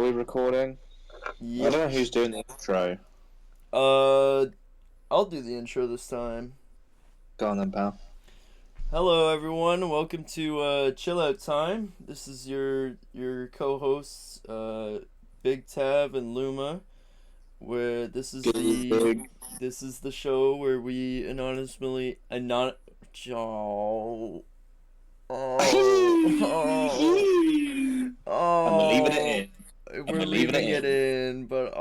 we recording? I Yep. don't know who's doing the intro. Uh, I'll do the intro this time. Go on then, pal. Hello, everyone. Welcome to Chillout time. This is your co-hosts, Big Tav and Luma. Where Good. this is the show where we anonymously oh oh I'm leaving it oh in. I'm we're leaving it leaving it in. in, but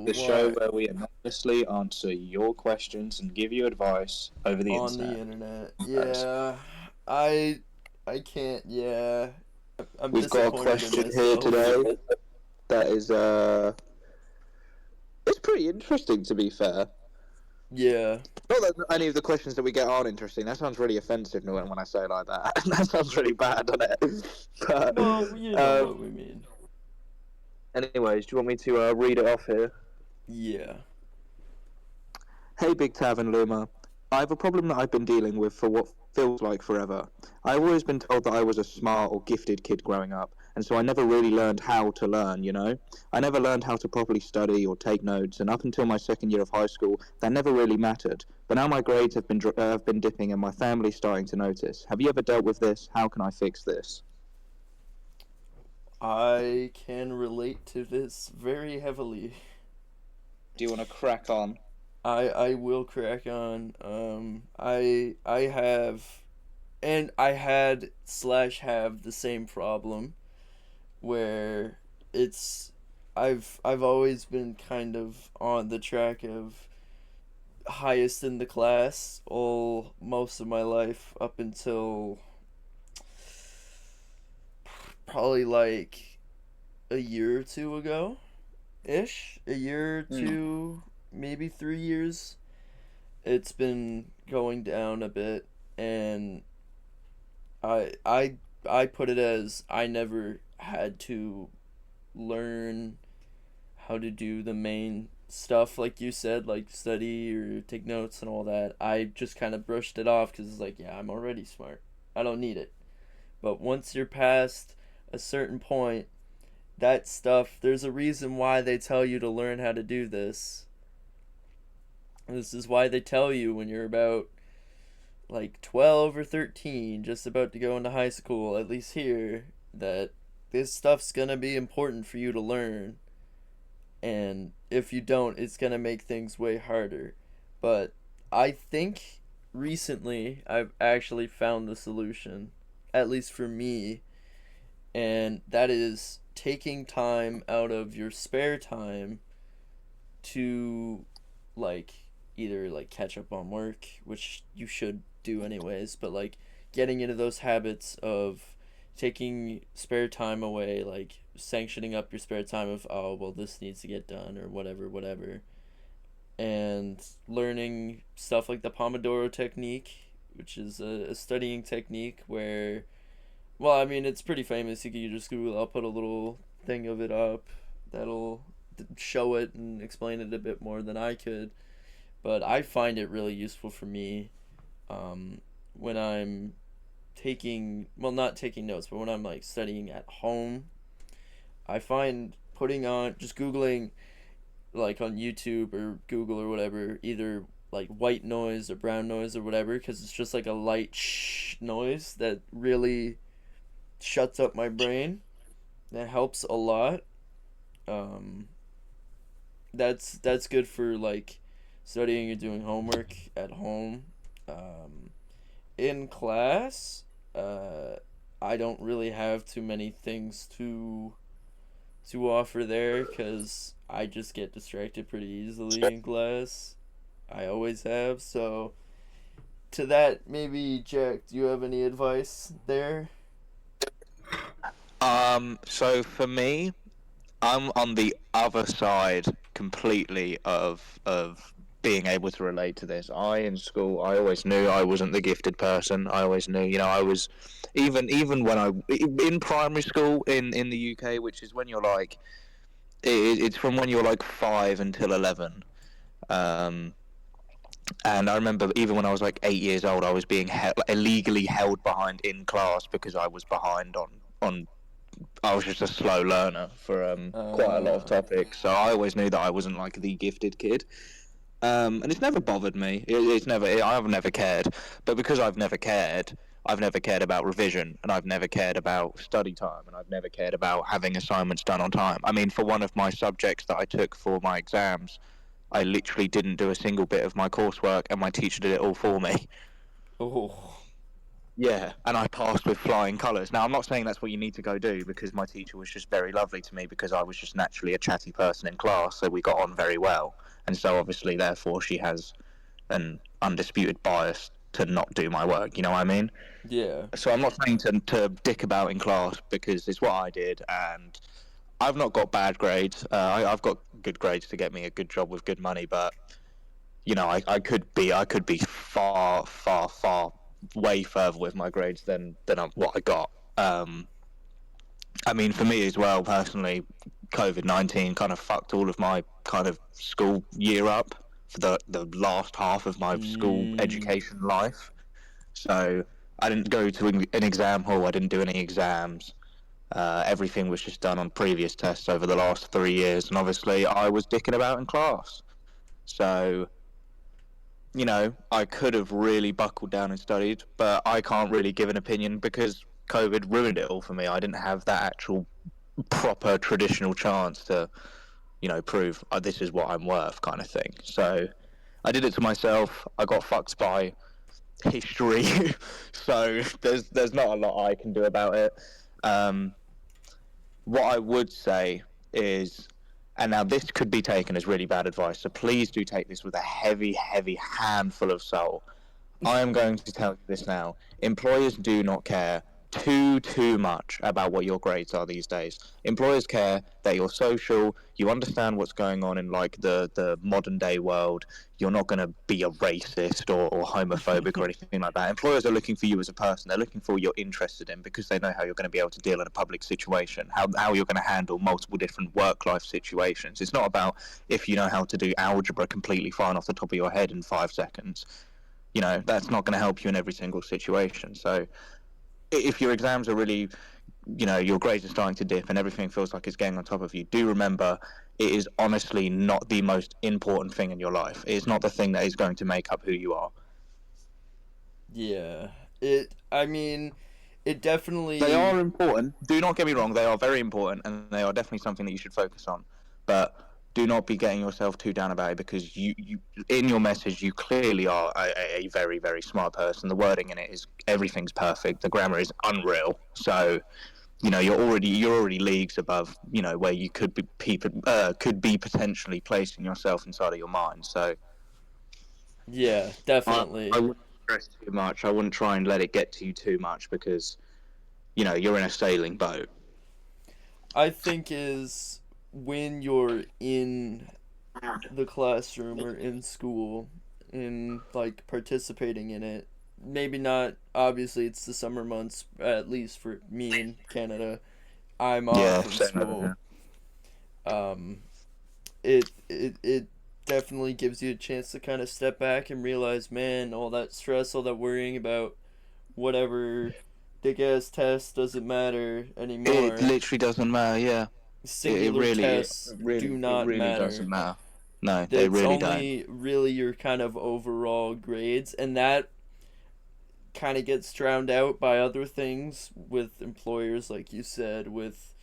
The show what? where we anonymously answer your questions and give you advice over the On the internet. internet. Guys, Yeah. I I can't, yeah. I'm we've got a disappointed in question here myself. today that is it's pretty interesting to be fair. Yeah. Not that any of the questions that we get aren't interesting. That sounds really offensive when I say it like that. That sounds really bad, doesn't it? But Well, you know what we mean. anyways, do you want me to read it off here? Yeah. Hey, Big Tav and Luma. I have a problem that I've been dealing with for what feels like forever. I've always been told that I was a smart or gifted kid growing up, and so I never really learned how to learn, you know? I never learned how to properly study or take notes, and up until my second year of high school, that never really mattered. But now my grades have been dipping, and my family's starting to notice. Have you ever dealt with this? How can I fix this? I can relate to this very heavily. Do you want to crack on? I will crack on. I have, and I had slash have the same problem where it's I've always been kind of on the track of highest in the class all most of my life up until probably like a year or two ago ish. A year or two, maybe 3 years. It's been going down a bit, and I I I put it as I never had to learn how to do the main stuff like you said, like study or take notes and all that. I just kind of brushed it off because it's like, yeah, I'm already smart. I don't need it. But once you're past a certain point, that stuff, there's a reason why they tell you to learn how to do this. This is why they tell you when you're about like 12 or 13, just about to go into high school, at least here, that this stuff's gonna be important for you to learn, and if you don't, it's gonna make things way harder. But I think recently I've actually found the solution, at least for me, and that is taking time out of your spare time to like either like catch up on work, which you should do anyways, but like getting into those habits of taking spare time away, like sanctioning up your spare time of, oh well, this needs to get done or whatever whatever, and learning stuff like the Pomodoro technique, which is a studying technique where, well, I mean, it's pretty famous. You can just Google. I'll put a little thing of it up that'll show it and explain it a bit more than I could. But I find it really useful for me, when I'm taking, well, not taking notes, but when I'm like studying at home. I find putting on, just Googling, like on YouTube or Google or whatever, either like white noise or brown noise or whatever, because it's just like a light shh noise that really shuts up my brain. That helps a lot. Um, that's good for like studying or doing homework at home. Um, in class, uh, I don't really have too many things to offer there because I just get distracted pretty easily in class. I always have. So to that, maybe Jack, do you have any advice there? So for me, I'm on the other side completely of being able to relate to this. In school, I always knew I wasn't the gifted person. I always knew, I was, even when I in primary school in the UK, which is when you're like, it's from when you're like 5 until 11. Um, and I remember even when I was like 8 years old, I was being illegally held behind in class because I was behind on I was just a slow learner for quite a lot of Uh, topics, so I always knew that I wasn't like the gifted kid. And it's never bothered me. I've never cared. But because I've never cared about revision, and I've never cared about study time, and I've never cared about having assignments done on time. I mean, for one of my subjects that I took for my exams, I literally didn't do a single bit of my coursework, and my teacher did it all for me. oh, Yeah, and I passed with flying colours. Now, I'm not saying that's what you need to go do, because my teacher was just very lovely to me, because I was just naturally a chatty person in class, so we got on very well. And so, obviously, therefore, she has an undisputed bias to not do my work, you know what I mean? yeah. So I'm not saying to dick about in class, because it's what I did, and I've not got bad grades. I've got good grades to get me a good job with good money, but you know, I could be far, far, far, way further with my grades than what I got. I mean, for me as well, personally, COVID-19 kind of fucked all of my kind of school year up for the last half of my school Mm, education life. So I didn't go to an exam hall. I didn't do any exams. Everything was just done on previous tests over the last 3 years, and obviously I was dicking about in class. So you know, I could have really buckled down and studied, but I can't really give an opinion because COVID ruined it all for me. I didn't have that actual proper traditional chance to, you know, prove this is what I'm worth kind of thing. So I did it to myself. I got fucked by history, so there's not a lot I can do about it. Um, what I would say is, and now this could be taken as really bad advice, so please do take this with a heavy, heavy handful of salt. I am going to tell you this now. Employers do not care too much about what your grades are these days. Employers care that you're social, you understand what's going on in like the modern day world. You're not going to be a racist or homophobic or anything like that. Employers are looking for you as a person. They're looking for what you're interested in because they know how you're going to be able to deal in a public situation, how you're going to handle multiple different work life situations. It's not about if you know how to do algebra completely fine off the top of your head in 5 seconds. You know, that's not going to help you in every single situation. So if your exams are really, you know, your grades are starting to dip and everything feels like it's getting on top of you, do remember it is honestly not the most important thing in your life. It's not the thing that is going to make up who you are. yeah. I mean, it They definitely. are important. Do not get me wrong, they are very important and they are definitely something that you should focus on. But do not be getting yourself too down about it because you in your message you clearly are a very, very smart person. The wording in it is everything's perfect. The grammar is unreal. So, you know, you're already leagues above, you know, where you could be potentially placing yourself inside of your mind. So Yeah, I definitely. wouldn't stress too much. I wouldn't try and let it get to you too much because, you know, you're in a sailing boat. I think is when you're in the classroom or in school and like participating in it. Maybe not obviously it's the summer months, at least for me in Canada. I'm Yeah, off of same over school. here. Um it definitely gives you a chance to kind of step back and realize, man, all that stress, all that worrying about whatever dick ass test doesn't matter It anymore. literally doesn't matter. Yeah, Singular tests do it not really matter. doesn't matter. No, they It's really don't. only really your kind of overall grades, and that kind of gets drowned out by other things with employers, like you said, with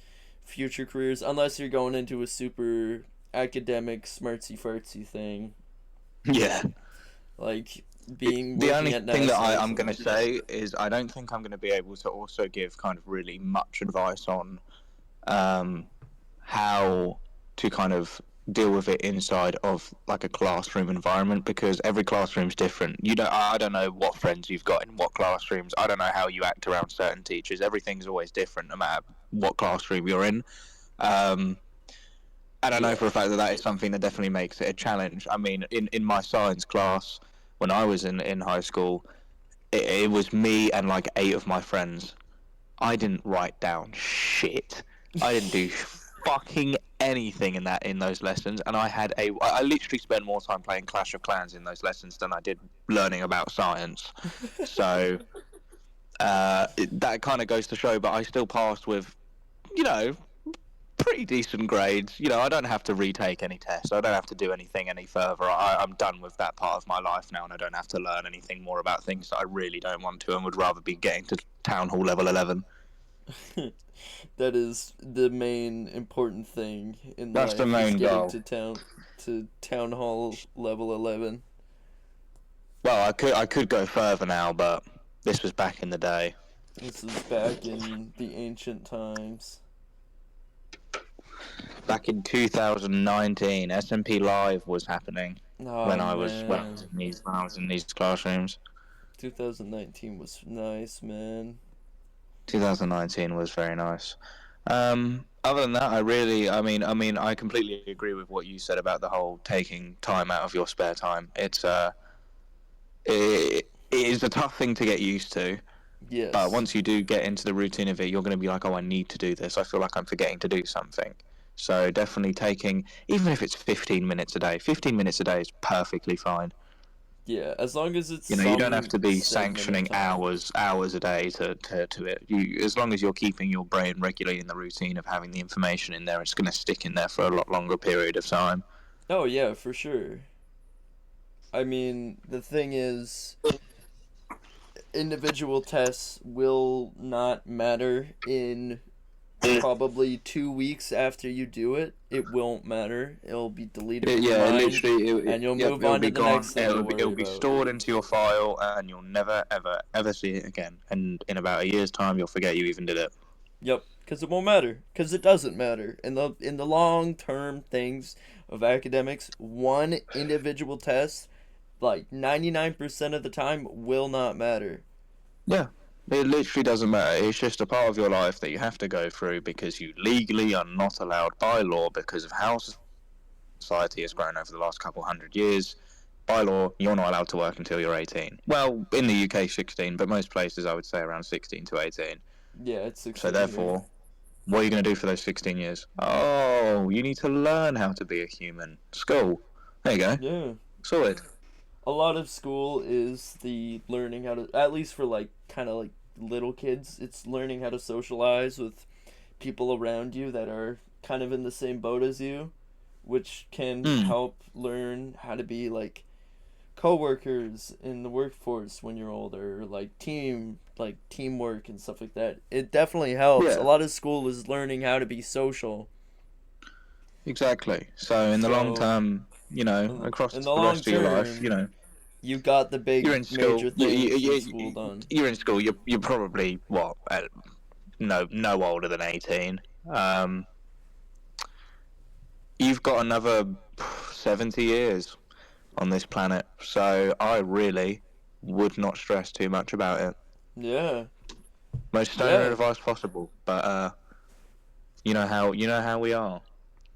future careers, unless you're going into a super academic smartsy fartsy thing, Yeah. like being The working only at thing that NASA or I'm something going to like that. say is I don't think I'm going to be able to also give kind of really much advice on um, how to kind of deal with it inside of like a classroom environment because every classroom's different. I don't know what friends you've got in what classrooms. I don't know how you act around certain teachers. Everything's always different no matter what classroom you're in. Um, and I know Yeah. for a fact that that is something that definitely makes it a challenge. I mean, in my science class when I was in high school, it was me and like 8 of my friends. I didn't write down shit. I didn't do fucking anything in those lessons, and I literally spent more time playing Clash of Clans in those lessons than I did learning about science. So that kind of goes to show. But I still passed with you know, pretty decent grades. You know, I don't have to retake any tests. I don't have to do anything any further. I'm done with that part of my life now, and I don't have to learn anything more about things that I really don't want to, and would rather be getting to town hall level 11. That is the main important thing in That's the life is main getting goal. to town hall level 11. Well, I could go further now, but this was back in the day. This is back in the ancient times. Back in 2019, SMP Live was happening Oh when I was man, when I was in these classrooms. 2019 was nice, man. 2019 was very nice. Other than that, I completely agree with what you said about the whole taking time out of your spare time. It is a tough thing to get used to, but Yes. once you do get into the routine of it, you're going to be like, oh, I need to do this. I feel like I'm forgetting to do something. So definitely taking, even if it's 15 minutes a day, 15 minutes a day is perfectly fine. Yeah, as long as it's You know, you don't have some to be segment of sanctioning time. hours a day to it. As long as you're keeping your brain regulating the routine of having the information in there, it's going to stick in there for a lot longer period of time. Oh yeah, for sure. I mean, the thing is, individual tests will not matter in probably 2 weeks after you do it. It won't matter. It'll be deleted from your Yeah, mind, literally, and you'll yep, move it'll on to be the gone. next thing to It'll worry be about. stored into your file, and you'll never, ever, ever see it again. And in about a year's time, you'll forget you even did it. Yep, because it won't matter. Because it doesn't matter. In the long term things of academics, one individual test, like 99% of the time, will not matter. Yeah, it literally doesn't matter. It's just a part of your life that you have to go through because you legally are not allowed by law because of how society has grown over the last couple hundred years. By law, you're not allowed to work until you're 18. Well, in the UK, 16, but most places I would say around 16 to 18. Yeah, it's So 16 here. therefore, what are you going to do for those 16 years? Oh, you need to learn how to be a human. School. There you go. Yeah. Sorted. A lot of school is the learning how to, at least for like kind of like little kids, it's learning how to socialize with people around you that are kind of in the same boat as you, which can Hmm. help learn how to be like coworkers in the workforce when you're older, like teamwork and stuff like that. It definitely helps. A Yeah, lot of school is learning how to be social. exactly. So in the long So term, across in the the long rest of your life, term, you got the you're big in school. major things in school done. You're in school. You're probably what? No older than 18. Um, you've got another 70 years on this planet, so I really would not stress too much about it. Yeah. Most standard Yeah. advice possible, but you know how we are.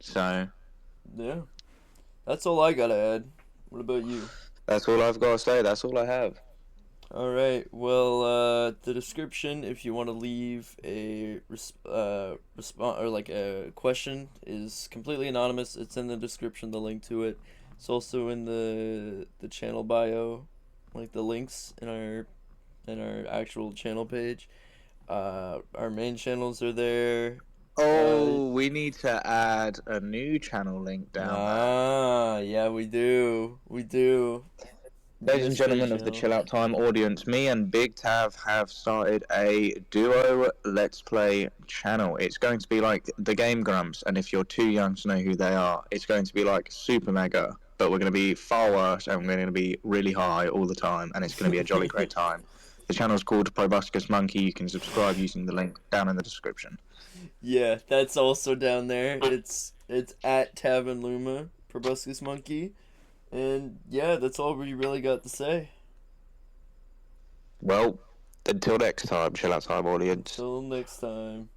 So Yeah. That's all I gotta add. What about you? that's all I've got to say. That's all I have. All right. Well, the description, if you want to leave a response or like a question, is completely anonymous. It's in the description. The link to it. It's also in the channel bio, like the links in our actual channel page. Our main channels are there. Uh, Oh, we need to add a new channel link down there. yeah, we do. We do. The Ladies and mystery gentlemen of the channel. Chillout Time audience, me and Big Tav have started a duo Let's Play channel. It's going to be like the Game Grumps, and if you're too young to know who they are, it's going to be like Super Mega, but we're going to be far worse, and we're going to be really high all the time, and it's going to be a jolly great time. The channel's called Proboscis Monkey. You can subscribe using the link down in the description. Yeah, that's also down there. It's at Tavern Luma, Proboscis Monkey. And yeah, that's all we really got to say. Well, until next time, Chillout Time audience. Until next time.